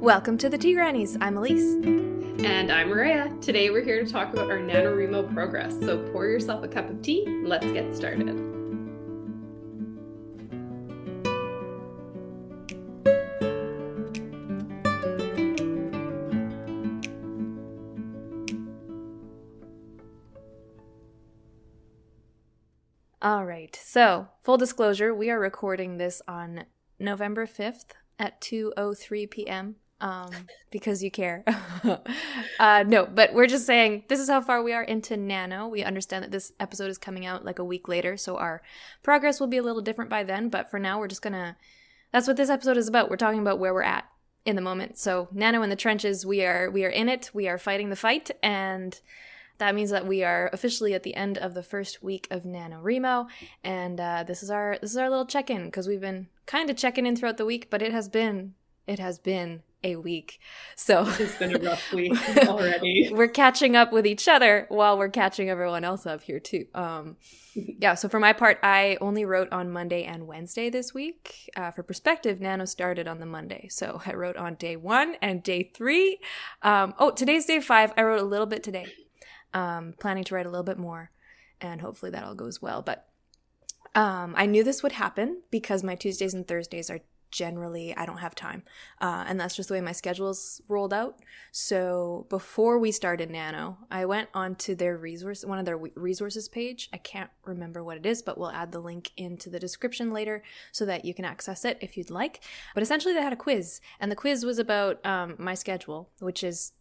Welcome to the Tea Grannies. I'm Elise. And I'm Maria. Today we're here to talk about our NaNoWriMo progress. So pour yourself a cup of tea. Let's get started. All right. So, full disclosure, we are recording this on November 5th at 2:03 p.m. Because you care. No, but we're just saying this is how far we are into Nano. We understand that this episode is coming out like a week later, so our progress will be a little different by then. But for now, we're just gonna. That's what this episode is about. We're talking about where we're at in the moment. So Nano in the trenches. We are in it. We are fighting the fight, and that means that we are officially at the end of the first week of NaNoWriMo, and this is our little check-in because we've been kind of checking in throughout the week, but it has been a week. So It's been a rough week already. We're catching up with each other while we're catching everyone else up here too. Yeah, so for my part, I only wrote on Monday and Wednesday this week. For perspective, Nano started on the Monday. So I wrote on day 1 and day 3. Today's day 5. I wrote a little bit today. Planning to write a little bit more, and hopefully that all goes well. But I knew this would happen because my Tuesdays and Thursdays are generally, I don't have time. And that's just the way my schedule's rolled out. So before we started Nano, I went onto their one of their resources page. I can't remember what it is, but we'll add the link into the description later so that you can access it if you'd like. But essentially they had a quiz, and the quiz was about my schedule, which is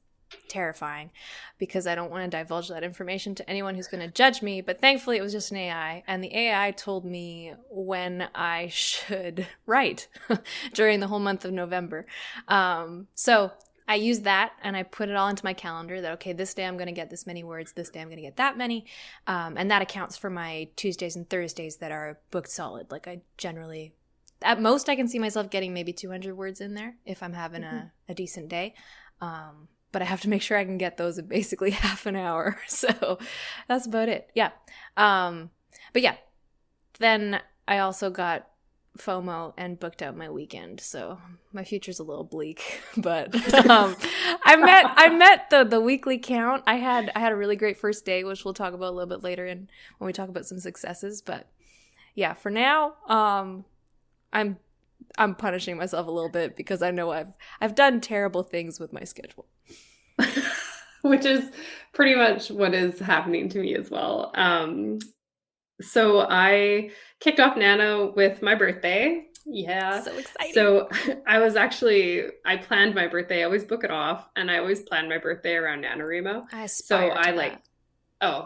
terrifying because I don't want to divulge that information to anyone who's going to judge me, but thankfully it was just an AI, and the AI told me when I should write during the whole month of November. So I used that and I put it all into my calendar that, okay, this day I'm going to get this many words, this day I'm going to get that many, and that accounts for my Tuesdays and Thursdays that are booked solid. Like I generally, at most I can see myself getting maybe 200 words in there if I'm having a decent day. But I have to make sure I can get those in basically half an hour. So that's about it. Yeah. But yeah, then I also got FOMO and booked out my weekend. So my future's a little bleak, but I met the weekly count. I had a really great first day, which we'll talk about a little bit later when we talk about some successes. But yeah, for now, I'm punishing myself a little bit because I know I've done terrible things with my schedule. Which is pretty much what is happening to me as well. So I kicked off Nano with my birthday. Yeah. So exciting. So I planned my birthday. I always book it off, and I always plan my birthday around NaNoWriMo.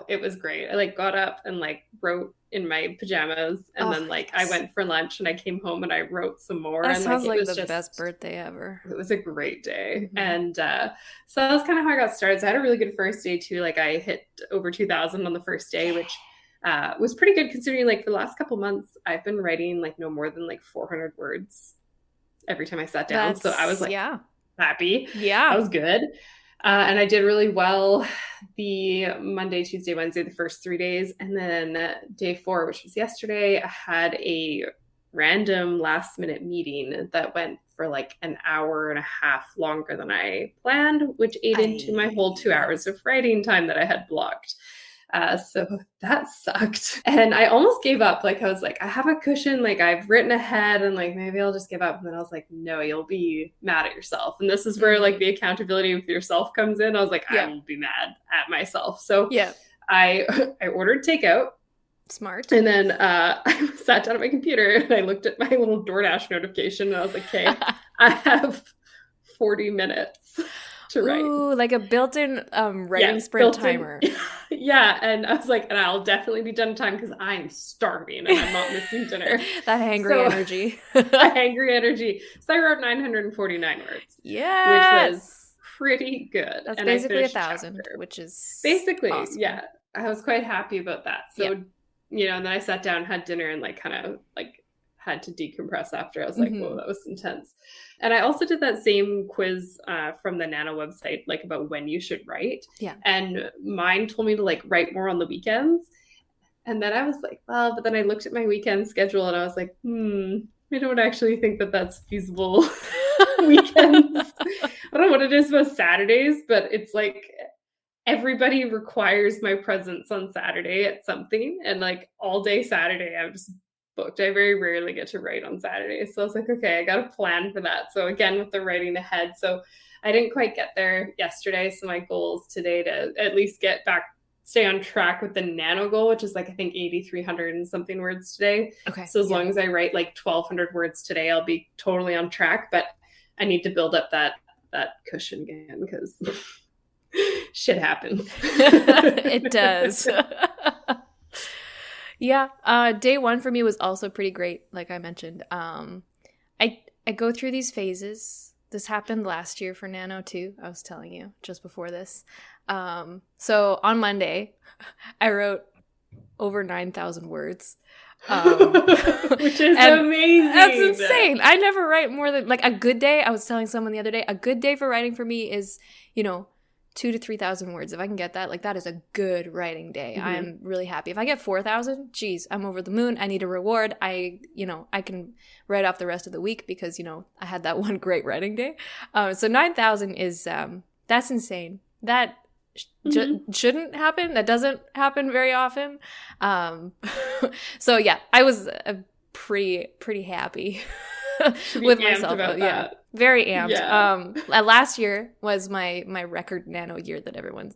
It was great. I got up and wrote in my pajamas, and then yes. I went for lunch and I came home and I wrote some more. That and sounds like it was the best birthday ever. It was a great day. Mm-hmm. And so that was kind of how I got started. So I had a really good first day too. I hit over 2,000 on the first day, which was pretty good considering for the last couple months I've been writing no more than 400 words every time I sat down. So I was happy. Yeah. That was good. And I did really well the Monday, Tuesday, Wednesday, the first 3 days. And then day 4, which was yesterday, I had a random last minute meeting that went for an hour and a half longer than I planned, which ate into my whole 2 hours of writing time that I had blocked. So that sucked. And I almost gave up. I was I have a cushion, I've written ahead, and maybe I'll just give up. And then I was no, you'll be mad at yourself. And this is where the accountability with yourself comes in. I was I will be mad at myself. So yeah, I ordered takeout. Smart. And then I sat down at my computer and I looked at my little DoorDash notification, and I was okay, I have 40 minutes to write. Ooh, like a built-in writing sprint timer. Yeah, and I was and I'll definitely be done in time because I'm starving and I'm not missing dinner. That hangry energy. That hangry energy. So I wrote 949 words. Yes. Which was pretty good. That's basically 1,000, which is basically awesome. Yeah. I was quite happy about that. So, and then I sat down, had dinner, and had to decompress after. I was whoa, that was intense. And I also did that same quiz from the Nano website, about when you should write. Yeah. And mine told me to write more on the weekends. And then I was well, but then I looked at my weekend schedule and I was I don't actually think that that's feasible weekends. I don't know what it is about Saturdays, but it's like everybody requires my presence on Saturday at something. And like all day Saturday, I'm just booked. I very rarely get to write on Saturday. So I was like, okay, I got to plan for that. So again, with the writing ahead. So I didn't quite get there yesterday. So my goal is today to at least get back, stay on track with the NaNo goal, which is like, I think 8,300 and something words today. Okay. So as long as I write like 1,200 words today, I'll be totally on track. But I need to build up that cushion again because shit happens. It does. Yeah. Day one for me was also pretty great, like I mentioned. I go through these phases. This happened last year for NaNo too. I was telling you just before this. So on Monday, I wrote over 9,000 words. Which is amazing. That's insane. I never write more than, like, a good day. I was telling someone the other day, a good day for writing for me is, 2,000 to 3,000 words. If I can get that, like, that is a good writing day. Mm-hmm. I'm really happy. If I get 4,000, geez, I'm over the moon. I need a reward. I can write off the rest of the week because, I had that one great writing day. So 9,000 is, that's insane. That shouldn't happen. That doesn't happen very often. So yeah, I was pretty happy with myself. Yeah, very amped. Yeah. Last year was my record NaNo year that everyone's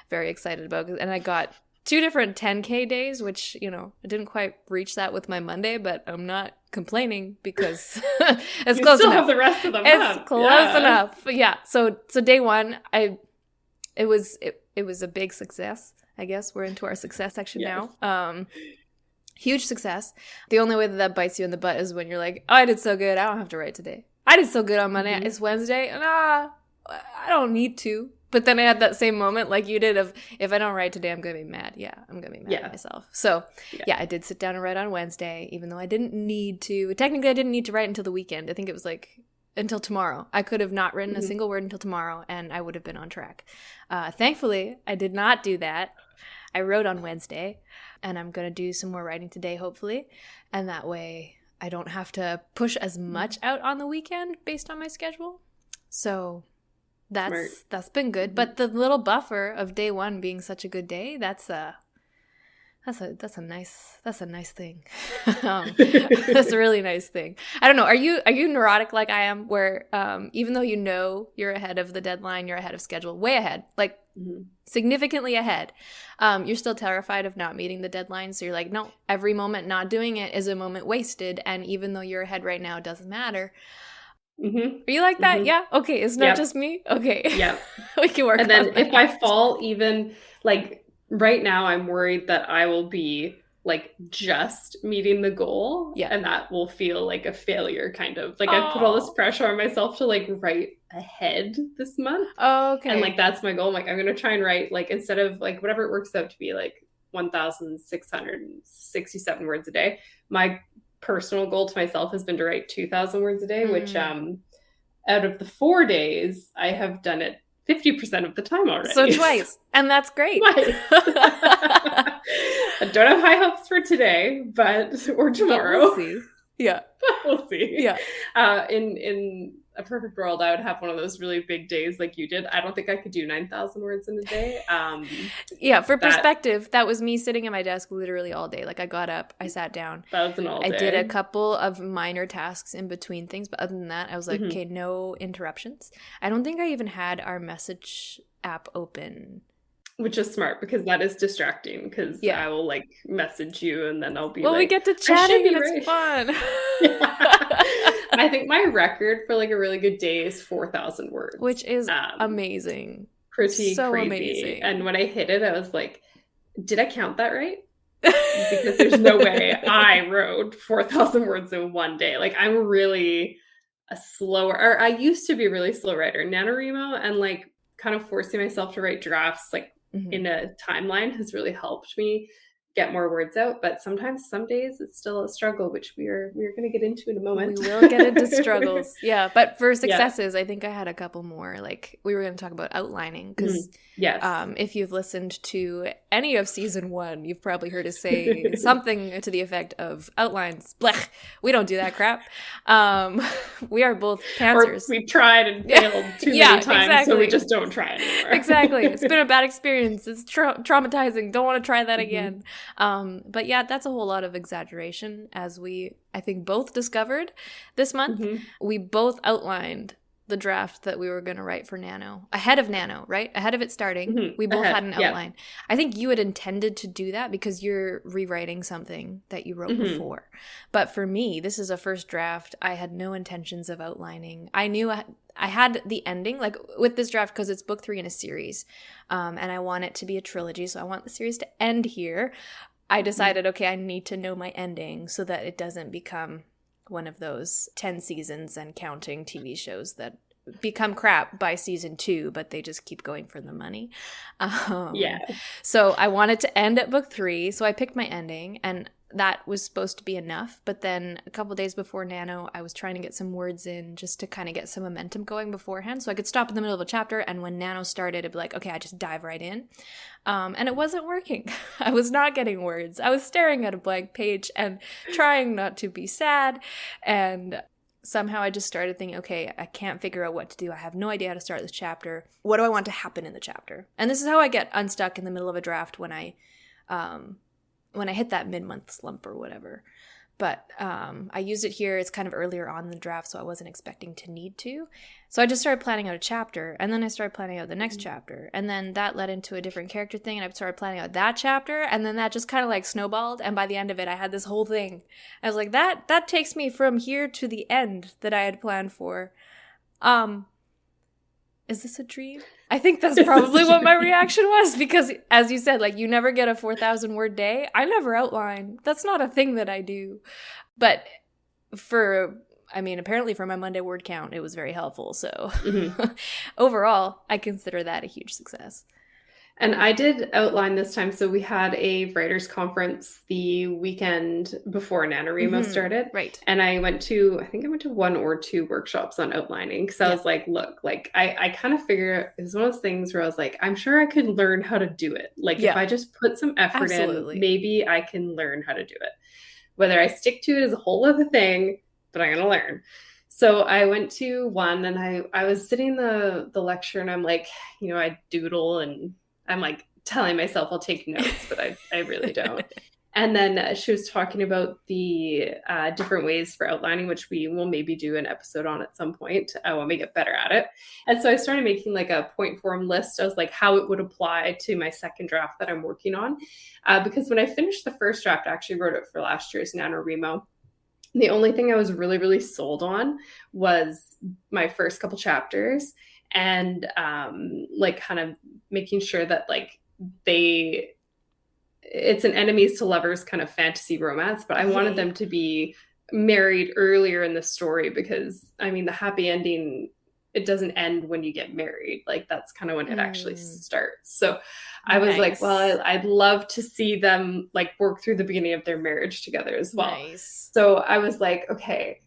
very excited about, and I got 2 different 10K days, which I didn't quite reach that with my Monday, but I'm not complaining because it's close enough. Have the rest of the month. It's close enough. But yeah. So day one, it was a big success. I guess we're into our success section now. Huge success. The only way that bites you in the butt is when you're like, oh, I did so good, I don't have to write today. I did so good on Monday. Mm-hmm. It's Wednesday, and I don't need to. But then I had that same moment like you did of, if I don't write today, I'm going to be mad. Yeah, I'm going to be mad at myself. So yeah, I did sit down and write on Wednesday, even though I didn't need to. Technically, I didn't need to write until the weekend. I think it was like until tomorrow. I could have not written a single word until tomorrow, and I would have been on track. Thankfully, I did not do that. I wrote on Wednesday, and I'm going to do some more writing today, hopefully. And that way, I don't have to push as much out on the weekend based on my schedule. So that's been good. But the little buffer of day one being such a good day, that's a nice thing. That's a really nice thing. I don't know. Are you neurotic like I am, where even though you're ahead of the deadline, you're ahead of schedule, way ahead, like significantly ahead, you're still terrified of not meeting the deadline? So you're like, no, every moment not doing it is a moment wasted, and even though you're ahead right now, it doesn't matter. Mm-hmm. Are you like that? Mm-hmm. Yeah. Okay. It's not just me. Okay. Yeah. We can work. And then if I fall, even like right now, I'm worried that I will be like just meeting the goal, and that will feel like a failure, kind of like I put all this pressure on myself to like write ahead this month. Oh, okay. And like that's my goal. Like I'm gonna try and write like, instead of like whatever it works out to be, like 1,667 words a day. My personal goal to myself has been to write 2,000 words a day, which out of the 4 days, I have done it 50% of the time already. So twice. And that's great. Twice. I don't have high hopes for today, or tomorrow. But we'll see. Yeah. We'll see. Yeah. In a perfect world, I would have one of those really big days like you did. I don't think I could do 9,000 words in a day. Yeah, for perspective, that was me sitting at my desk literally all day. Like I got up, I sat down. That was an all day. I did a couple of minor tasks in between things, but other than that, I was like, okay, no interruptions. I don't think I even had our message app open. Which is smart, because that is distracting, because I will like message you and then I'll be we get to chatting and it's fun. I think my record for like a really good day is 4,000 words. Which is amazing. Pretty so creepy. Amazing. And when I hit it, I was like, did I count that right? Because there's no way I wrote 4,000 words in one day. Like I'm really I used to be a really slow writer. NaNoWriMo and like kind of forcing myself to write drafts like in a timeline has really helped me get more words out. But sometimes, some days, it's still a struggle, which we're going to get into in a moment. We will get into struggles. Yeah. But for Yeah. successes, I think I had a couple more. Like, we were going to talk about outlining because Yes. if you've listened to any of season 1, you've probably heard us say something to the effect of outlines. Blech, we don't do that crap. We are both pantsers. Or we tried and failed too many times, exactly. so we just don't try anymore. Exactly. It's been a bad experience. It's traumatizing. Don't want to try that again. But yeah, that's a whole lot of exaggeration, as we, I think, both discovered this month. We both outlined the draft that we were going to write for NaNo ahead of NaNo, right? Ahead of it starting. We both had an outline. I think you had intended to do that because you're rewriting something that you wrote before. But for me, this is a first draft. I had no intentions of outlining. I knew I had the ending, like with this draft, because it's book 3 in a series. And I want it to be a trilogy, so I want the series to end here. I decided, okay, I need to know my ending so that it doesn't become one of those 10 seasons and counting TV shows that become crap by season 2, but they just keep going for the money. So I wanted to end at book 3, so I picked my ending, and that was supposed to be enough. But then a couple days before NaNo, I was trying to get some words in just to kind of get some momentum going beforehand, so I could stop in the middle of a chapter, and when NaNo started, it'd be like, okay, I just dive right in. And it wasn't working. I was not getting words. I was staring at a blank page and trying not to be sad, and somehow I just started thinking, okay, I can't figure out what to do. I have no idea how to start this chapter. What do I want to happen in the chapter? And this is how I get unstuck in the middle of a draft when I hit that mid-month slump or whatever. But I used it here. It's kind of earlier on in the draft, so I wasn't expecting to need to. So I just started planning out a chapter, and then I started planning out the next chapter. And then that led into a different character thing, and I started planning out that chapter, and then that just kind of like snowballed. And by the end of it, I had this whole thing. I was like, that takes me from here to the end that I had planned for. Is this a dream? I think that's probably what my reaction was, because as you said, like, you never get a 4,000 word day. I never outline. That's not a thing that I do. But apparently for my Monday word count, it was very helpful. So overall, I consider that a huge success. And I did outline this time. So we had a writers' conference the weekend before NaNoWriMo started. Right. And I went to 1 or 2 workshops on outlining. Because I was like, look, like, I kind of figure it's one of those things where I was like, I'm sure I could learn how to do it. Like, if I just put some effort in, maybe I can learn how to do it. Whether I stick to it is a whole other thing, but I'm going to learn. So I went to one, and I was sitting in the lecture, and I'm like, I doodle, and I'm like telling myself I'll take notes, but I really don't. And then she was talking about the different ways for outlining, which we will maybe do an episode on at some point when we get better at it. And so I started making like a point form list. I was like, how it would apply to my second draft that I'm working on. Because when I finished the first draft, I actually wrote it for last year's NaNoWriMo. The only thing I was really, really sold on was my first couple chapters, and like kind of making sure that like it's an enemies to lovers kind of fantasy romance, but I wanted them to be married earlier in the story, because the happy ending, it doesn't end when you get married. Like, that's kind of when it actually starts. So I was like, well, I'd love to see them like work through the beginning of their marriage together as well. So I was like, okay,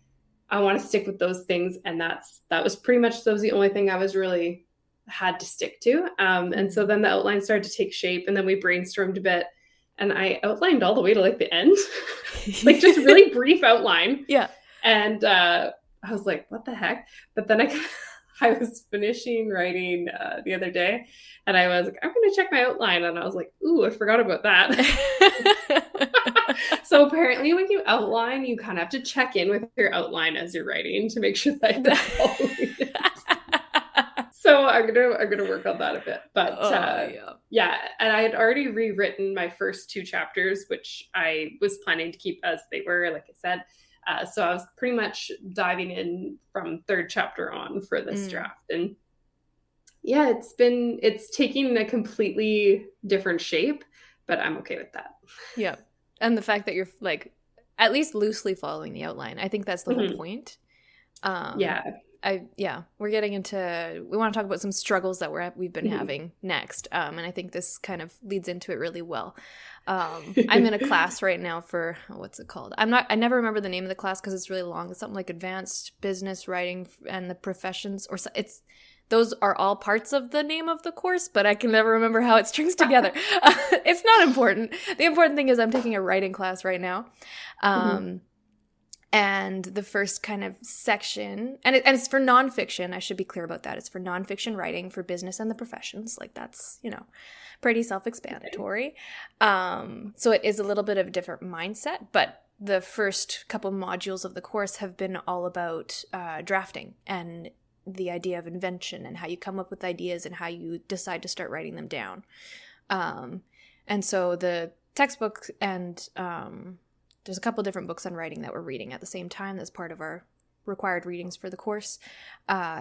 I want to stick with those things. And that was pretty much, that was the only thing I was really had to stick to. And so then the outline started to take shape, and then we brainstormed a bit, and I outlined all the way to like the end, like just really brief outline. Yeah. And I was like, what the heck? But then I was finishing writing the other day, and I was like, I'm going to check my outline. And I was like, ooh, I forgot about that. So apparently when you outline, you kind of have to check in with your outline as you're writing to make sure that you're following it. So I'm gonna work on that a bit. But yeah. And I had already rewritten my first 2 chapters, which I was planning to keep as they were, like I said. So I was pretty much diving in from 3rd chapter on for this draft. And yeah, it's taking a completely different shape, but I'm okay with that. Yeah. And the fact that you're like at least loosely following the outline, I think that's the whole point. Yeah. we're getting into, we want to talk about some struggles that we've been having next. And I think this kind of leads into it really well. I'm in a class right now for, what's it called? I never remember the name of the class because it's really long. It's something like Advanced Business Writing and the Professions, or those are all parts of the name of the course, but I can never remember how it strings together. It's not important. The important thing is I'm taking a writing class right now. And the first kind of section, and it's for nonfiction. I should be clear about that. It's for nonfiction writing for business and the professions. Like that's, pretty self-explanatory. So it is a little bit of a different mindset, but the first couple modules of the course have been all about drafting and the idea of invention and how you come up with ideas and how you decide to start writing them down. And so the textbook and there's a couple different books on writing that we're reading at the same time. That's part of our required readings for the course.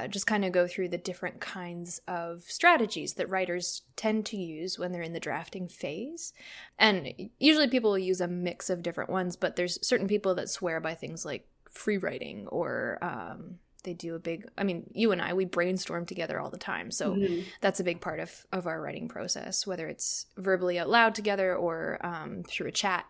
Just kind of go through the different kinds of strategies that writers tend to use when they're in the drafting phase. And usually people will use a mix of different ones, but there's certain people that swear by things like free writing or they do a big, you and I, we brainstorm together all the time. So that's a big part of our writing process, whether it's verbally out loud together or through a chat.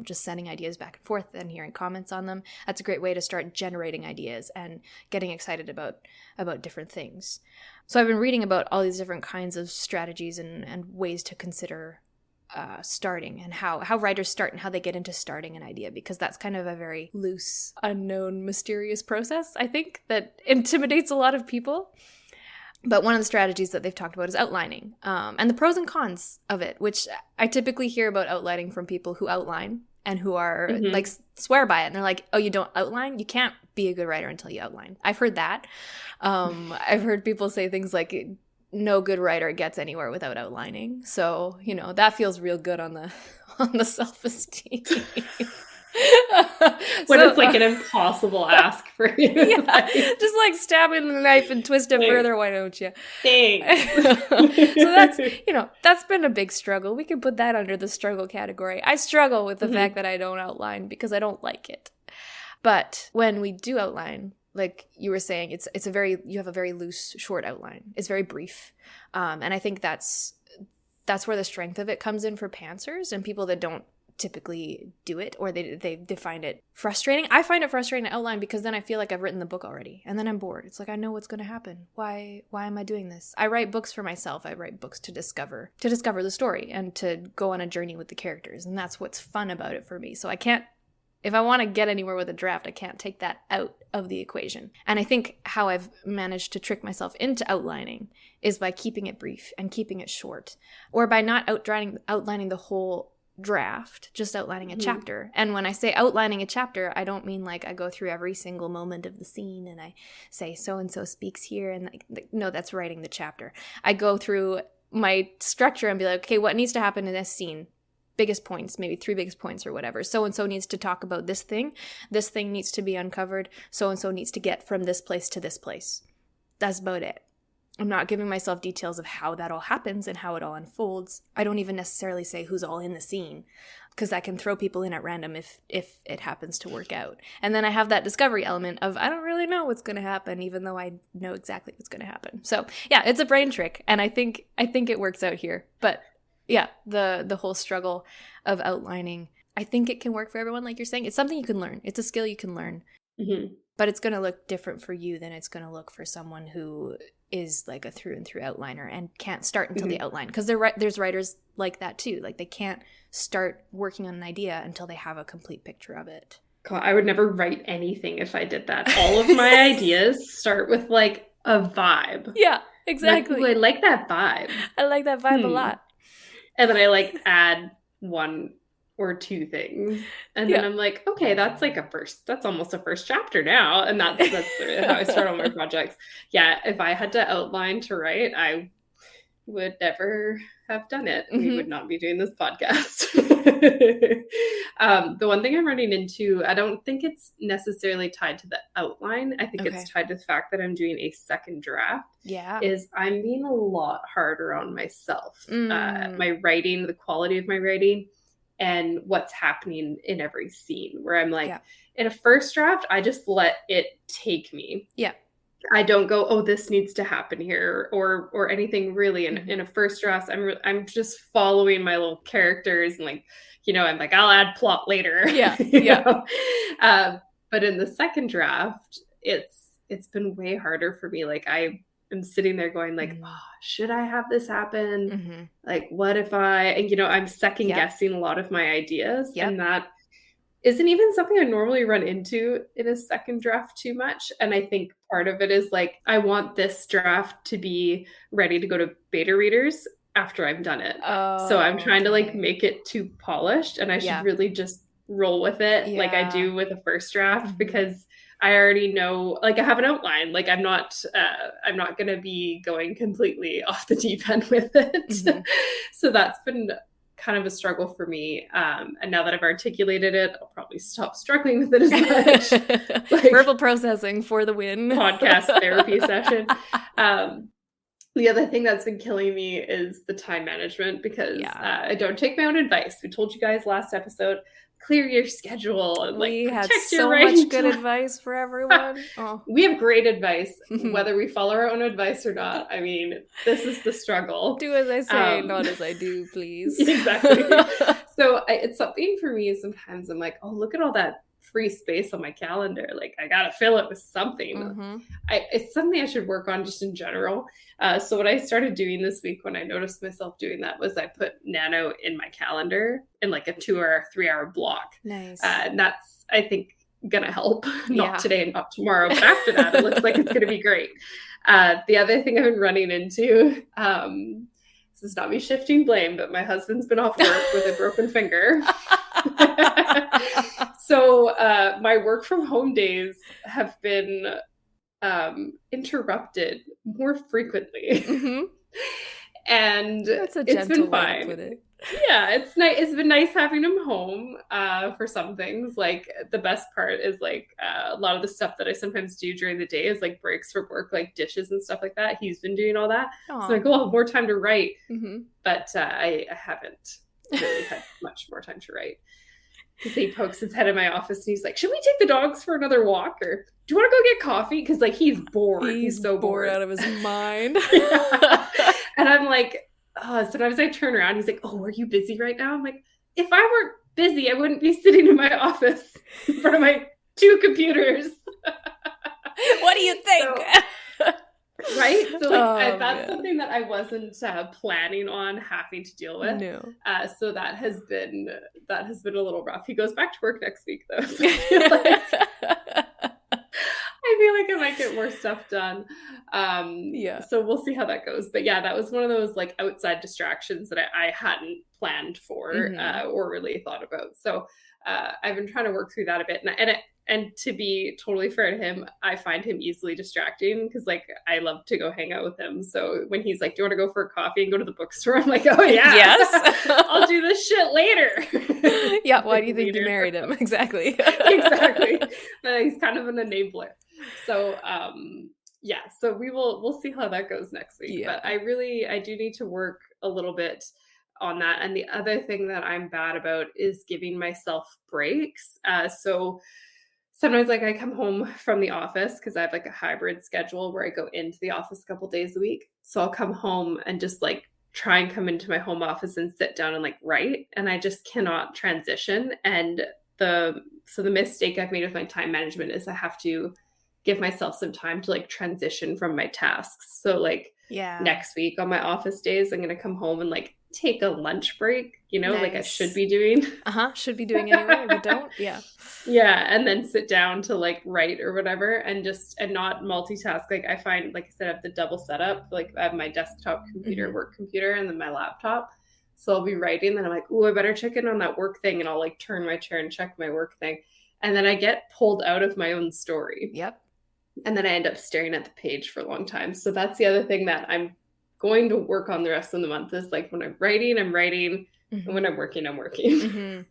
Just sending ideas back and forth and hearing comments on them. That's a great way to start generating ideas and getting excited about different things. So I've been reading about all these different kinds of strategies and ways to consider starting and how writers start and how they get into starting an idea, because that's kind of a very loose, unknown, mysterious process, I think, that intimidates a lot of people. But one of the strategies that they've talked about is outlining, and the pros and cons of it, which I typically hear about outlining from people who outline and who are like swear by it. And they're like, oh, you don't outline? You can't be a good writer until you outline. I've heard that. I've heard people say things like no good writer gets anywhere without outlining. So, that feels real good on the self-esteem. When it's like an impossible ask for you. Yeah, just like stabbing the knife and twist it further, why don't you? Thanks. So that's been a big struggle. We can put that under the struggle category. I struggle with the fact that I don't outline because I don't like it. But when we do outline, like you were saying, you have a very loose, short outline. It's very brief. And I think that's where the strength of it comes in for pantsers and people that don't typically do it, or they find it frustrating. I find it frustrating to outline because then I feel like I've written the book already and then I'm bored. It's like I know what's going to happen. Why am I doing this? I write books for myself. I write books to discover the story and to go on a journey with the characters, and that's what's fun about it for me. So I can't, if I want to get anywhere with a draft, I can't take that out of the equation. And I think how I've managed to trick myself into outlining is by keeping it brief and keeping it short, or by not outlining the whole draft, just outlining a chapter. And when I say outlining a chapter, I don't mean like I go through every single moment of the scene and I say so-and-so speaks here, and no, that's writing the chapter. I go through my structure and be like, okay, what needs to happen in this scene? Biggest points, maybe 3 biggest points or whatever. So-and-so needs to talk about this thing needs to be uncovered, so-and-so needs to get from this place to this place. That's about it. I'm not giving myself details of how that all happens and how it all unfolds. I don't even necessarily say who's all in the scene, because that can throw people in at random if it happens to work out. And then I have that discovery element of I don't really know what's going to happen, even though I know exactly what's going to happen. So yeah, it's a brain trick, and I think it works out here. But yeah, the whole struggle of outlining, I think it can work for everyone. Like you're saying, it's something you can learn. It's a skill you can learn. But it's going to look different for you than it's going to look for someone who is like a through and through outliner and can't start until they outline. Because there's writers like that too. Like they can't start working on an idea until they have a complete picture of it. God, I would never write anything if I did that. All of my ideas start with like a vibe. Yeah, exactly. Like, I like that vibe. I like that vibe a lot. And then I like add 1 or 2 things. And then I'm like, okay, that's like that's almost a first chapter now. And that's how I start on my projects. Yeah, if I had to outline to write, I would never have done it. We would not be doing this podcast. The one thing I'm running into, I don't think it's necessarily tied to the outline. I think it's tied to the fact that I'm doing a second draft. Yeah. Is I'm being a lot harder on myself. My writing, the quality of my writing, and what's happening in every scene, where I'm like, in a first draft, I just let it take me. Yeah. I don't go, oh, this needs to happen here, or anything really. In a first draft, I'm just following my little characters, and like, I'm like, I'll add plot later. Yeah, you know? But in the second draft, it's been way harder for me. Like I am sitting there going like, oh, should I have this happen? Like, what if and I'm second guessing a lot of my ideas, and that isn't even something I normally run into in a second draft too much. And I think part of it is like, I want this draft to be ready to go to beta readers after I've done it. So I'm trying to like make it too polished, and I should really just roll with it like I do with a first draft, because I already know, like I have an outline. Like I'm not going to be going completely off the deep end with it. So that's been kind of a struggle for me. And now that I've articulated it, I'll probably stop struggling with it as much. Like, verbal processing for the win. Podcast therapy session. The other thing that's been killing me is the time management, because I don't take my own advice. We told you guys last episode, clear your schedule and like protect your so much good advice for everyone. We have great advice, whether we follow our own advice or not. I mean, this is the struggle. Do as I say, not as I do, please. Exactly. So it's something for me. Sometimes I'm like, oh, look at all that free space on my calendar. Like I gotta fill it with something. It's something I should work on just in general. So what I started doing this week, when I noticed myself doing that, was I put NaNo in my calendar in like a 2 or 3 hour block. Nice. And that's, I think, gonna help. Not today and not tomorrow, but after that it looks like it's gonna be great. The other thing I've been running into, this is not me shifting blame, but my husband's been off work with a broken finger. So my work from home days have been interrupted more frequently. And it's been fine. Yeah, it's nice. It's been nice having him home for some things. Like the best part is like a lot of the stuff that I sometimes do during the day is like breaks for work, like dishes and stuff like that. He's been doing all that. Aww. So like, I'll have more time to write. But I haven't really had much more time to write. Because he pokes his head in my office and he's like, should we take the dogs for another walk? Or do you want to go get coffee? Because like he's bored. He's so bored out of his mind. And I'm like, sometimes I turn around. He's like, oh, are you busy right now? I'm like, if I weren't busy, I wouldn't be sitting in my office in front of my 2 computers. What do you think? Right? So like that's something that I wasn't planning on having to deal with. No. So that has been a little rough. He goes back to work next week though. So I feel like I might get more stuff done. So we'll see how that goes. But yeah, that was one of those like outside distractions that I hadn't planned for or really thought about. So I've been trying to work through that a bit. And to be totally fair to him, I find him easily distracting because like I love to go hang out with him. So when he's like, do you want to go for a coffee and go to the bookstore? I'm like, oh yeah. Yes. I'll do this shit later. Yeah, why do you think you married him? Exactly. Exactly. He's kind of an enabler. So so we'll see how that goes next week. Yeah. But I do need to work a little bit on that. And the other thing that I'm bad about is giving myself breaks. So sometimes like I come home from the office because I have like a hybrid schedule where I go into the office a couple days a week. So I'll come home and just like try and come into my home office and sit down and like write. And I just cannot transition. And the mistake I've made with my time management is I have to give myself some time to like transition from my tasks. So like next week on my office days, I'm going to come home and like take a lunch break, nice. Like I should be doing. Should be doing anyway, but don't. Yeah. And then sit down to like write or whatever and not multitask. Like I find, like I said, I have the double setup. Like I have my desktop computer, work computer, and then my laptop. So I'll be writing, then I'm like, oh, I better check in on that work thing. And I'll like turn my chair and check my work thing. And then I get pulled out of my own story. Yep. And then I end up staring at the page for a long time. So that's the other thing that I'm going to work on the rest of the month is like when I'm writing, and when I'm working, I'm working.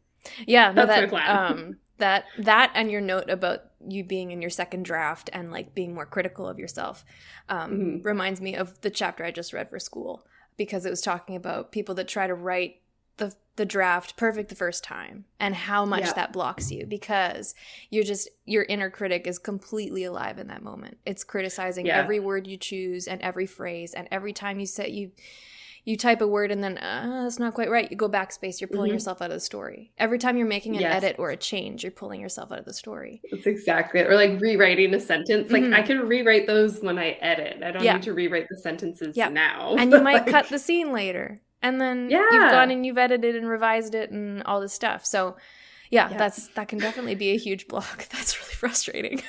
Yeah, no, that's my plan. That and your note about you being in your second draft and like being more critical of yourself reminds me of the chapter I just read for school, because it was talking about people that try to write the draft perfect the first time and how much that blocks you, because your inner critic is completely alive in that moment. It's criticizing every word you choose and every phrase, and every time you type a word and then that's not quite right, you go backspace, you're pulling yourself out of the story. Every time you're making an edit or a change, you're pulling yourself out of the story. That's exactly it. Or like rewriting a sentence. Like I can rewrite those when I edit. I don't need to rewrite the sentences now. And you might cut the scene later. And then you've gone and you've edited and revised it and all this stuff. So that can definitely be a huge block. That's really frustrating.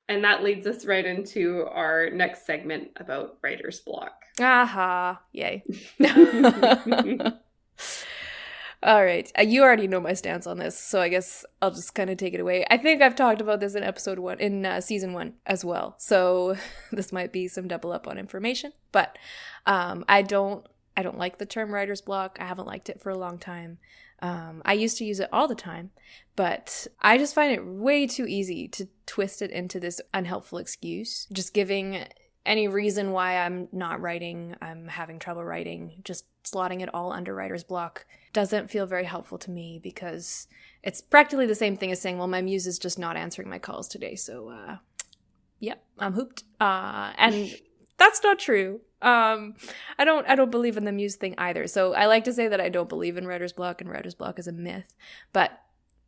And that leads us right into our next segment about writer's block. Aha. Yay. All right. You already know my stance on this, so I guess I'll just kind of take it away. I think I've talked about this in episode 1, in season 1 as well. So this might be some double up on information, but I don't like the term writer's block. I haven't liked it for a long time. I used to use it all the time, but I just find it way too easy to twist it into this unhelpful excuse. Just giving any reason why I'm not writing, I'm having trouble writing, just slotting it all under writer's block doesn't feel very helpful to me, because it's practically the same thing as saying, well, my muse is just not answering my calls today, so I'm hooped. And that's not true. I don't believe in the muse thing either. So I like to say that I don't believe in writer's block, and writer's block is a myth. But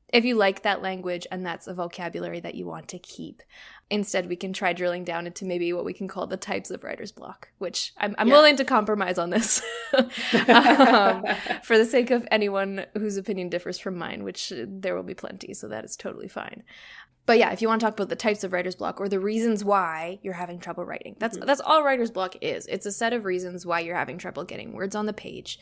if you like that language and that's a vocabulary that you want to keep, instead we can try drilling down into maybe what we can call the types of writer's block, which I'm willing to compromise on this for the sake of anyone whose opinion differs from mine, which there will be plenty, so that is totally fine. But yeah, if you want to talk about the types of writer's block or the reasons why you're having trouble writing, that's all writer's block is. It's a set of reasons why you're having trouble getting words on the page.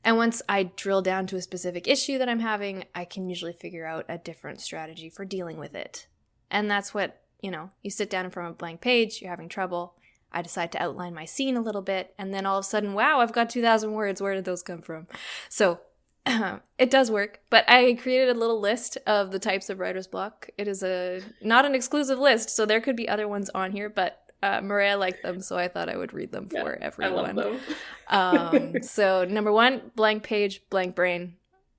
And once I drill down to a specific issue that I'm having, I can usually figure out a different strategy for dealing with it. And that's what, you sit down in front of a blank page, you're having trouble. I decide to outline my scene a little bit, and then all of a sudden, wow, I've got 2,000 words. Where did those come from? So it does work, but I created a little list of the types of writer's block. It is not an exclusive list, so there could be other ones on here, but Maria liked them, so I thought I would read them for everyone. I love them. So number 1, blank page, blank brain.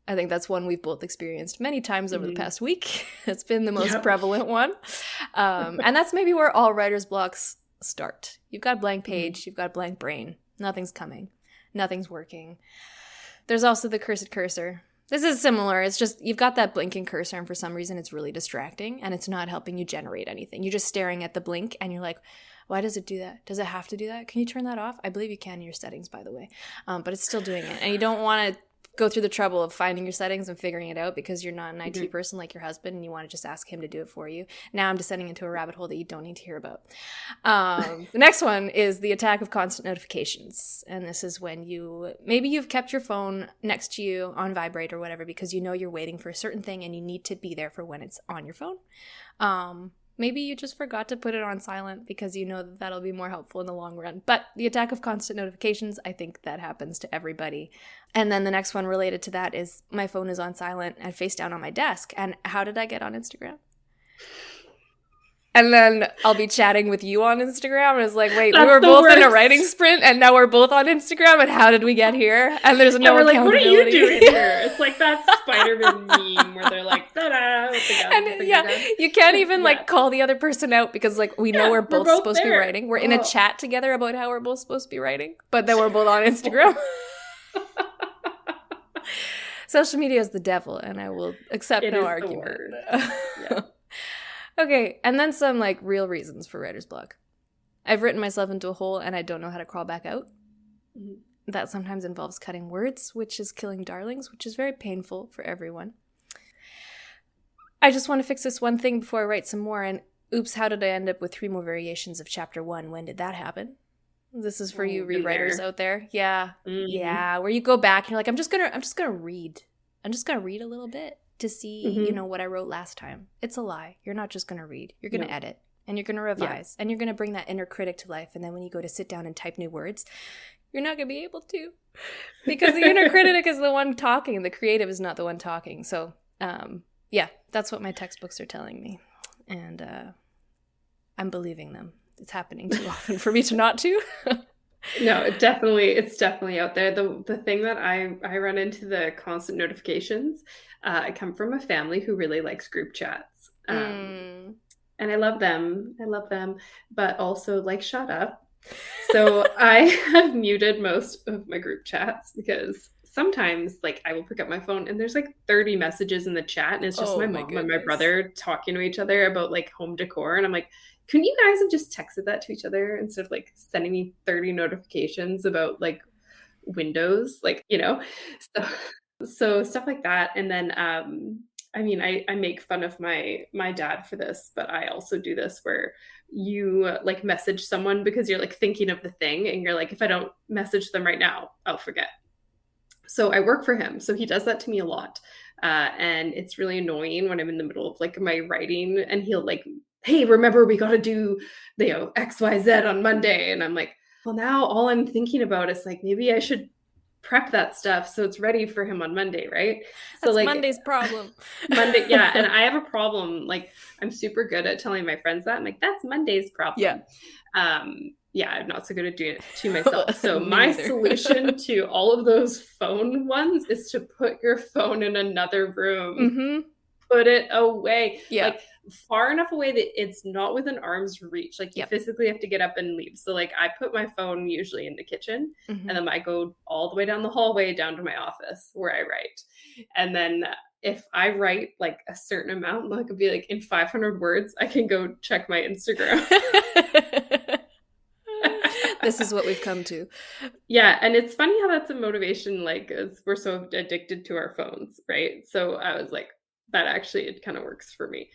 I think that's one we've both experienced many times over the past week. It's been the most prevalent one. And that's maybe where all writer's blocks start. You've got blank page, you've got blank brain. Nothing's coming. Nothing's working. There's also the cursed cursor. This is similar. It's just you've got that blinking cursor, and for some reason it's really distracting and it's not helping you generate anything. You're just staring at the blink and you're like, why does it do that? Does it have to do that? Can you turn that off? I believe you can in your settings, by the way. But it's still doing it. And you don't want to go through the trouble of finding your settings and figuring it out because you're not an IT person like your husband and you want to just ask him to do it for you. Now I'm descending into a rabbit hole that you don't need to hear about. The next one is the attack of constant notifications. And this is when you've kept your phone next to you on vibrate or whatever because you know you're waiting for a certain thing and you need to be there for when it's on your phone. Maybe you just forgot to put it on silent because you know that that'll be more helpful in the long run. But the attack of constant notifications, I think that happens to everybody. And then the next one related to that is my phone is on silent and face down on my desk. And how did I get on Instagram? And then I'll be chatting with you on Instagram, and it's like, wait, we were both in a writing sprint, and now we're both on Instagram, and how did we get here? And there's no accountability. Like, what are you doing here? It's like that Spider-Man meme where they're like, ta-da, with the gun, and you can't even call the other person out because we know we're both supposed to be writing. We're in a chat together about how we're both supposed to be writing, but then we're both on Instagram. Social media is the devil, and I will accept no argument. Yeah. Okay, and then some real reasons for writer's block. I've written myself into a hole and I don't know how to crawl back out. Mm-hmm. That sometimes involves cutting words, which is killing darlings, which is very painful for everyone. I just want to fix this one thing before I write some more, and oops, how did I end up with 3 more variations of chapter 1? When did that happen? This is for you rewriters out there. Yeah. Mm-hmm. Yeah, where you go back and you're like, I'm just gonna read. I'm just gonna read a little bit to see, what I wrote last time. It's a lie. You're not just going to read. You're going to edit, and you're going to revise, and you're going to bring that inner critic to life. And then when you go to sit down and type new words, you're not going to be able to because the inner critic is the one talking. The creative is not the one talking. So, that's what my textbooks are telling me. And I'm believing them. It's happening too often for me to not to. No, it's definitely out there. The thing that I run into the constant notifications. I come from a family who really likes group chats. Mm. And I love them. I love them, but also like shut up. So I have muted most of my group chats because sometimes like I will pick up my phone and there's like 30 messages in the chat and it's just Oh my my mom and my goodness. brother talking to each other about like home decor and I'm like, couldn't you guys have just texted that to each other instead of like sending me 30 notifications about like windows, like, so stuff like that. And then I mean, I make fun of my dad for this, but I also do this where you like message someone because you're like thinking of the thing and you're like, if I don't message them right now, I'll forget. So I work for him. So he does that to me a lot. And it's really annoying when I'm in the middle of like my writing and he'll like, hey, remember we got to do, XYZ on Monday. And I'm like, well, now all I'm thinking about is like, maybe I should prep that stuff so it's ready for him on Monday, right? So That's like Monday's problem. Monday, yeah, and I have a problem. Like I'm super good at telling my friends that. I'm like, that's Monday's Yeah. problem. Yeah, I'm not so good at doing it to myself. So Me my neither. solution to all of those phone ones is to put your phone in another room. Mm-hmm. Put it away. Yeah. Like far enough away that it's not within arm's reach. Like you Yep. physically have to get up and leave. So like I put my phone usually in the kitchen Mm-hmm. and then I go all the way down the hallway down to my office where I write. And then if I write like a certain amount, like it'd be like in 500 words, I can go check my Instagram. This is what we've come to. Yeah, and it's funny how that's a motivation, like, as we're so addicted to our phones, right? So I was like, that actually, it kind of works for me.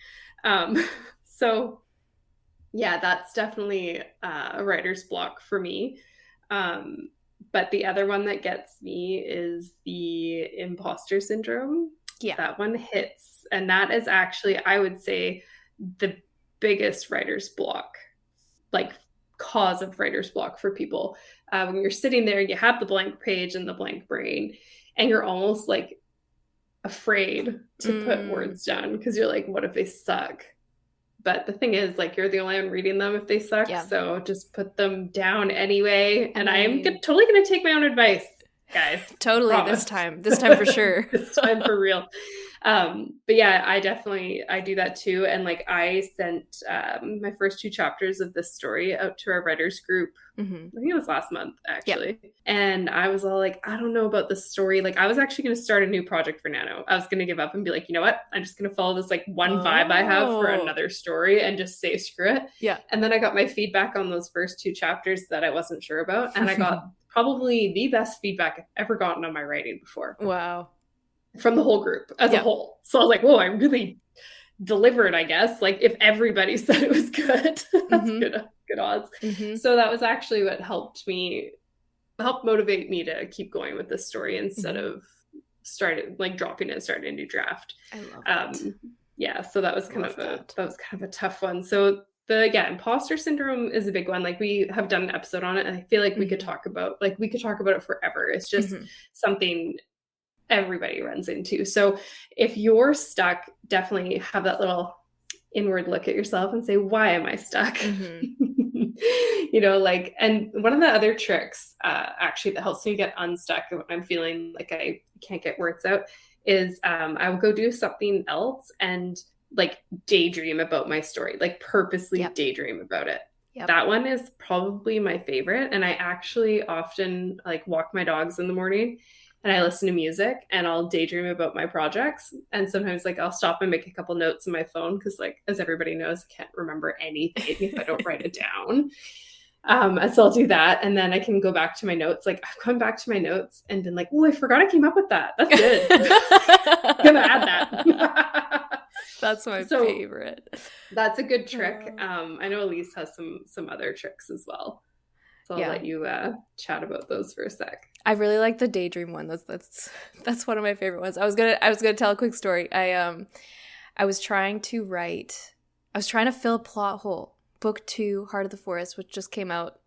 Um, so yeah, that's definitely a writer's block for me. Um, but the other one that gets me is the imposter syndrome. Yeah. That one hits, and that is actually, I would say, the biggest writer's block, like cause of writer's block for people. When you're sitting there, you have the blank page and the blank brain, and you're almost like afraid to put words down because you're like, what if they suck? But the thing is, like, you're the only one reading them if they suck. Yeah. So just put them down anyway. And I am totally going to take my own advice, guys. Totally. Promise. This time for sure. This time for real. But yeah, I do that too. And like I sent my first 2 chapters of this story out to our writers group. Mm-hmm. I think it was last month actually. Yep. And I was all like, I don't know about this story. Like I was actually going to start a new project for NaNo. I was going to give up and be like, you know what? I'm just going to follow this like one vibe I have for another story and just say screw it. Yeah. And then I got my feedback on those first 2 chapters that I wasn't sure about. And I got probably the best feedback I've ever gotten on my writing before. Wow. From the whole group as a whole. So I was like, whoa, I really delivered, I guess. Like if everybody said it was good, that's good odds. Mm-hmm. So that was actually what helped motivate me to keep going with this story instead of dropping it and starting a new draft. I love it. Yeah, so that was kind of a tough one. So imposter syndrome is a big one. Like we have done an episode on it and I feel like we could talk about it forever. It's just something everybody runs into. So if you're stuck, definitely have that little inward look at yourself and say, why am I stuck? And one of the other tricks actually that helps me get unstuck when I'm feeling like I can't get words out is I will go do something else and like daydream about my story, like purposely daydream about it. Yep. That one is probably my favorite. And I actually often like walk my dogs in the morning and I listen to music and I'll daydream about my projects. And sometimes like I'll stop and make a couple notes in my phone because like, as everybody knows, I can't remember anything if I don't write it down. So I'll do that. And then I can go back to my notes. Like I've gone back to my notes and been like, oh, I forgot I came up with that. That's good. I'm going to add that. That's my favorite. That's a good trick. I know Elise has some other tricks as well. So I'll let you chat about those for a sec. I really like the daydream one. That's one of my favorite ones. I was gonna tell a quick story. I was trying to fill a plot hole. Book 2, Heart of the Forest, which just came out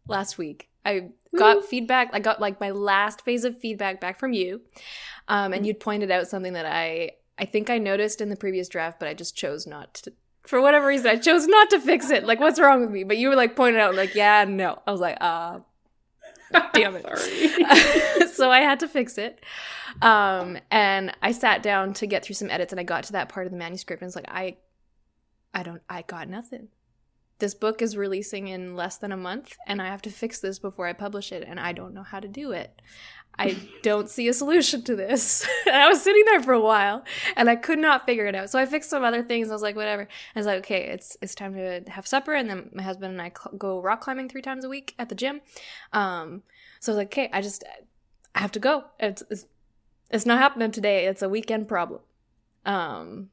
last week. I got feedback. I got like my last phase of feedback back from you, and you'd pointed out something that I think I noticed in the previous draft, but I just chose not to. For whatever reason, I chose not to fix it. Like, what's wrong with me? But you were like pointing out, like, yeah, no. I was like, Damn it. Sorry. So I had to fix it. And I sat down to get through some edits, and I got to that part of the manuscript, and it's like, I got nothing. This book is releasing in less than a month, and I have to fix this before I publish it, and I don't know how to do it. I don't see a solution to this. And I was sitting there for a while, and I could not figure it out. So I fixed some other things. I was like, whatever. I was like, okay, it's time to have supper, and then my husband and I go rock climbing 3 times a week at the gym. So I was like, okay, I have to go. It's not happening today. It's a weekend problem.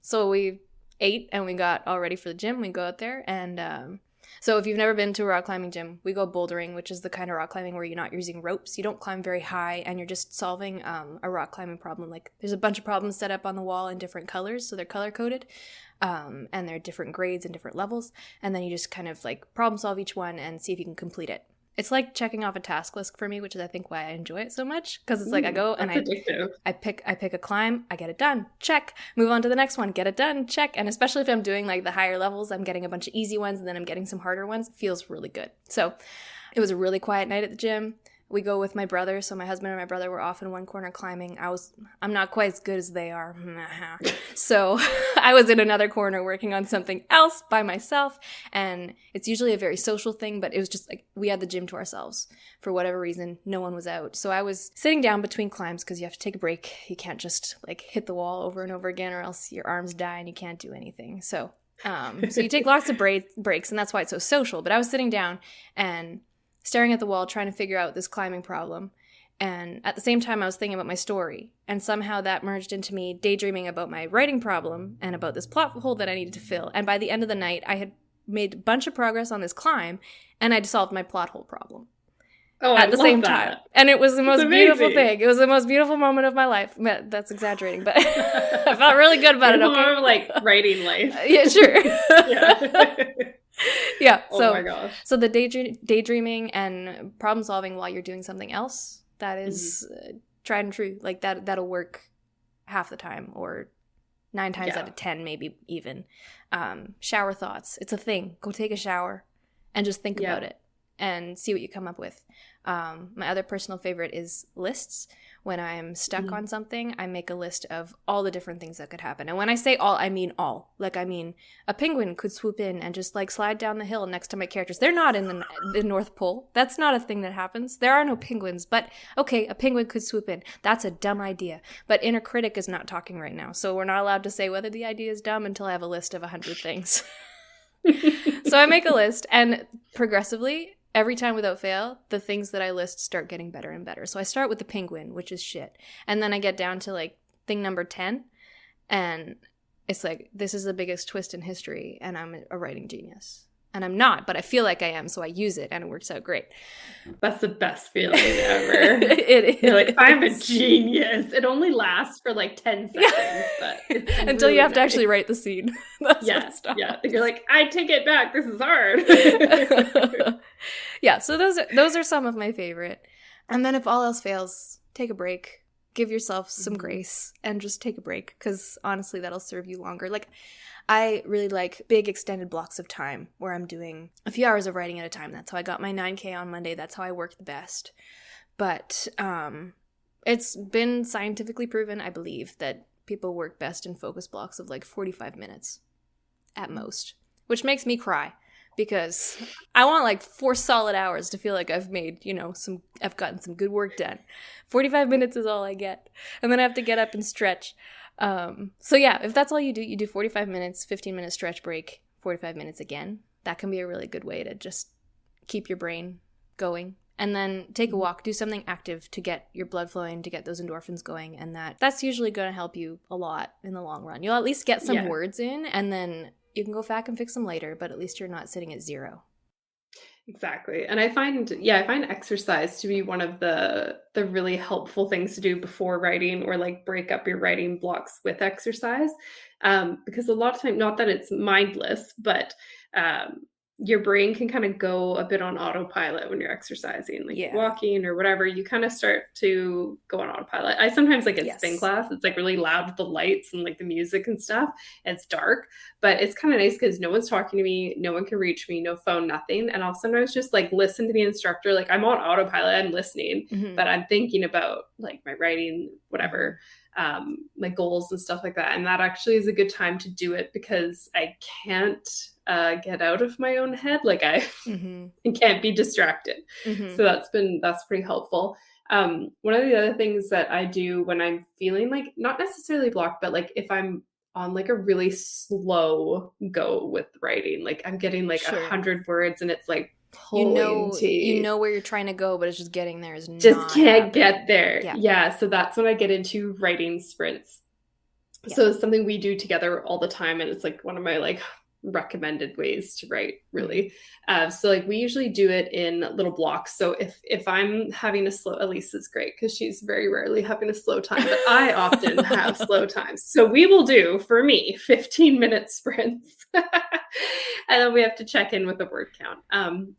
So we ate and we got all ready for the gym. We go out there, and so if you've never been to a rock climbing gym, we go bouldering, which is the kind of rock climbing where you're not using ropes. You don't climb very high, and you're just solving a rock climbing problem. Like, there's a bunch of problems set up on the wall in different colors, so they're color coded, and they're different grades and different levels, and then you just kind of like problem solve each one and see if you can complete it. It's like checking off a task list for me, which is I think why I enjoy it so much, because it's like I go and I pick a climb, I get it done, check, move on to the next one, get it done, check. And especially if I'm doing like the higher levels, I'm getting a bunch of easy ones and then I'm getting some harder ones. It feels really good. So it was a really quiet night at the gym. We go with my brother, so my husband and my brother were off in one corner climbing. I'm not quite as good as they are. So I was in another corner working on something else by myself, and it's usually a very social thing, but it was just like we had the gym to ourselves. For whatever reason, no one was out. So I was sitting down between climbs because you have to take a break. You can't just like hit the wall over and over again, or else your arms die and you can't do anything. So you take lots of breaks, and that's why it's so social. But I was sitting down and staring at the wall, trying to figure out this climbing problem. And at the same time, I was thinking about my story. And somehow that merged into me daydreaming about my writing problem and about this plot hole that I needed to fill. And by the end of the night, I had made a bunch of progress on this climb, and I'd solved my plot hole problem. At the same time. And it was the most beautiful thing. It was the most beautiful moment of my life. That's exaggerating, but I felt really good about it. Okay? More like writing life. Yeah, sure. Yeah. Yeah. Oh my gosh. So the daydreaming and problem solving while you're doing something else, that is tried and true. Like that'll work half the time, or 9 times out of 10, maybe even. Shower thoughts. It's a thing. Go take a shower and just think about it and see what you come up with. My other personal favorite is lists. When I'm stuck on something, I make a list of all the different things that could happen. And when I say all, I mean all. Like, I mean, a penguin could swoop in and just, like, slide down the hill next to my characters. They're not in the North Pole. That's not a thing that happens. There are no penguins. But, okay, a penguin could swoop in. That's a dumb idea. But inner critic is not talking right now. So we're not allowed to say whether the idea is dumb until I have a list of 100 things. So I make a list, and progressively, every time without fail, the things that I list start getting better and better. So I start with the penguin, which is shit. And then I get down to like thing number 10. And it's like, this is the biggest twist in history. And I'm a writing genius. And I'm not, but I feel like I am. So I use it and it works out great. That's the best feeling ever. It is. You're like, I'm a genius. It only lasts for like 10 seconds. But it's until really you have to nice. actually write the scene. That's when it stops. Yeah. You're like, I take it back. This is hard. Yeah, so those are some of my favorite. And then if all else fails, take a break. Give yourself some grace and just take a break, because honestly, that'll serve you longer. Like, I really like big extended blocks of time where I'm doing a few hours of writing at a time. That's how I got my 9K on Monday. That's how I work the best. But it's been scientifically proven, I believe, that people work best in focus blocks of like 45 minutes at most, which makes me cry. Because I want like 4 solid hours to feel like I've made, I've gotten some good work done. 45 minutes is all I get. And then I have to get up and stretch. So yeah, if that's all you do 45 minutes, 15-minute stretch break, 45 minutes again. That can be a really good way to just keep your brain going. And then take a walk, do something active to get your blood flowing, to get those endorphins going. And that's usually going to help you a lot in the long run. You'll at least get some words in, and then you can go back and fix them later, but at least you're not sitting at 0. Exactly. And I find exercise to be one of the really helpful things to do before writing, or like break up your writing blocks with exercise. Because a lot of time, not that it's mindless, but your brain can kind of go a bit on autopilot when you're exercising, like walking or whatever. You kind of start to go on autopilot. I sometimes like in spin class, it's like really loud with the lights and like the music and stuff. It's dark, but it's kind of nice because no one's talking to me, no one can reach me, no phone, nothing. And I'll sometimes just like listen to the instructor. Like I'm on autopilot, I'm listening, but I'm thinking about like my writing, whatever, my goals and stuff like that. And that actually is a good time to do it because I can't get out of my own head. Like I can't be distracted. So that's pretty helpful. One of the other things that I do when I'm feeling like not necessarily blocked, but like if I'm on like a really slow go with writing, like I'm getting like 100 words and it's like you know where you're trying to go, but it's just getting there is just can't get there. Yeah. So that's when I get into writing sprints. So it's something we do together all the time. And it's like one of my like recommended ways to write, really. So like we usually do it in little blocks. So if I'm having a slow, Elise is great because she's very rarely having a slow time, but I often have slow times. So we will do, for me, 15-minute sprints. And then we have to check in with the word count.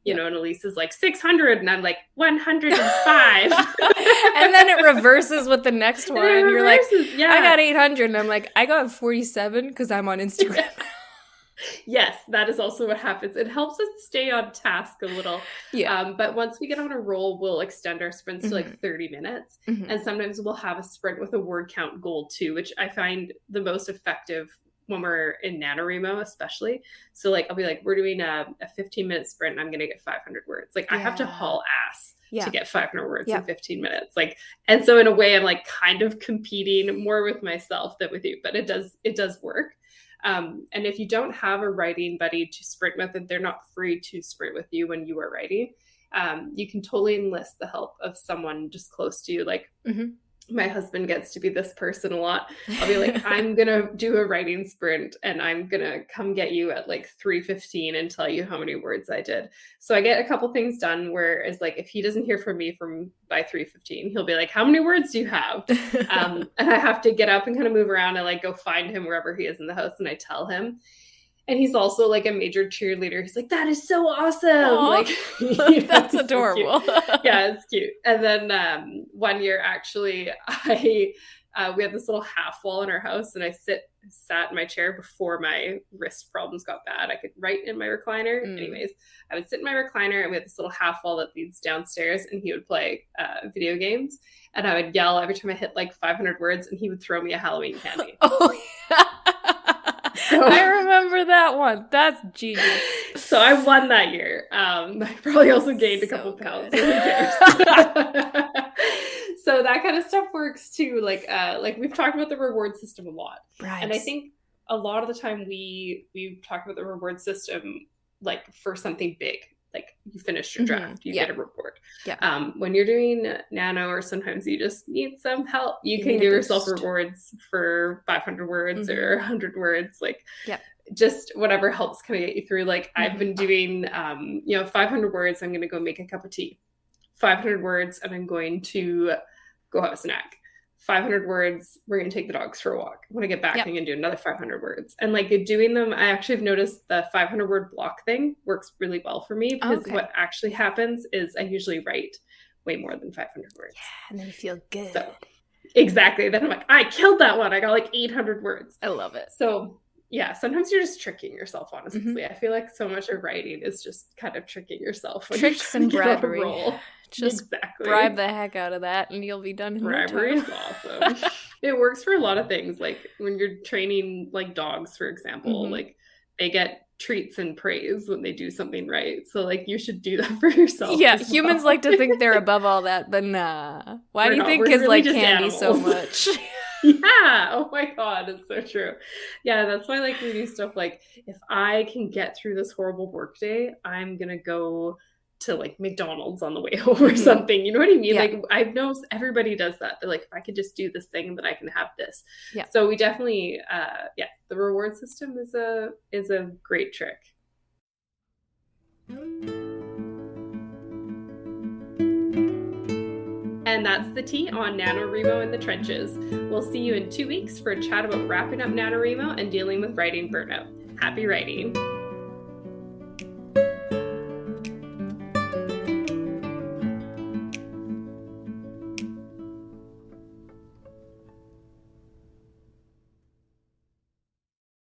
You know, and Elise is like 600 and I'm like 105. And then it reverses with the next one. And you're like, I got 800. And I'm like, I got 47 because I'm on Instagram. Yes, that is also what happens. It helps us stay on task a little. But once we get on a roll, we'll extend our sprints to like 30 minutes. And sometimes we'll have a sprint with a word count goal too, which I find the most effective when we're in NaNoWriMo, especially. So like, I'll be like, we're doing a 15-minute sprint and I'm going to get 500 words. Like I have to haul ass to get 500 words in 15 minutes. Like, and so in a way I'm like kind of competing more with myself than with you, but it does work. And if you don't have a writing buddy to sprint with, and they're not free to sprint with you when you are writing, you can totally enlist the help of someone just close to you. Like my husband gets to be this person a lot. I'll be like, I'm going to do a writing sprint and I'm going to come get you at like 3:15 and tell you how many words I did. So I get a couple things done where it's like, if he doesn't hear from me by 3:15, he'll be like, how many words do you have? And I have to get up and kind of move around and like go find him wherever he is in the house. And I tell him. And he's also like a major cheerleader. He's like, that is so awesome. Aww. Like, you know, that's adorable. So yeah, it's cute. And then one year, actually, we had this little half wall in our house, and I sat in my chair before my wrist problems got bad. I could write in my recliner. Anyways, I would sit in my recliner, and we had this little half wall that leads downstairs, and he would play video games. And I would yell every time I hit like 500 words, and he would throw me a Halloween candy. Oh, yeah. So, I remember that one. That's genius. So I won that year. I probably also gained a couple pounds. So who cares? So that kind of stuff works too. Like we've talked about the reward system a lot. Right. And I think a lot of the time we talk about the reward system like for something big. Like you finished your draft, you get a reward. When you're doing Nano, or sometimes you just need some help, you can give yourself rewards for 500 words or 100 words, like just whatever helps kind of get you through. Like I've been doing, 500 words, I'm going to go make a cup of tea. 500 words, and I'm going to go have a snack. 500 words, we're going to take the dogs for a walk. When I get back, I'm going to do another 500 words. And like doing them, I actually have noticed the 500 word block thing works really well for me, because what actually happens is I usually write way more than 500 words. Yeah, and then you feel good. So, exactly. Then I'm like, I killed that one. I got like 800 words. I love it. So yeah, sometimes you're just tricking yourself, honestly. I feel like so much of writing is just kind of tricking yourself. Tricks and bribery. Just bribe the heck out of that and you'll be done in bribery no time. Is awesome. It works for a lot of things. Like when you're training like dogs, for example, like they get treats and praise when they do something right. So like you should do that for yourself. Yeah, humans like to think they're above all that, but nah. Why do you think kids like candy animals. So much? Yeah. Oh my God. It's so true. Yeah. That's why like we do stuff like, if I can get through this horrible workday, I'm going to go to like McDonald's on the way home or something. You know what I mean? Like I know everybody does that. They're like, if I could just do this thing, then I can have this. Yeah. So we definitely, the reward system is a great trick. And that's the tea on NaNoWriMo in the trenches. We'll see you in 2 weeks for a chat about wrapping up NaNoWriMo and dealing with writing burnout. Happy writing.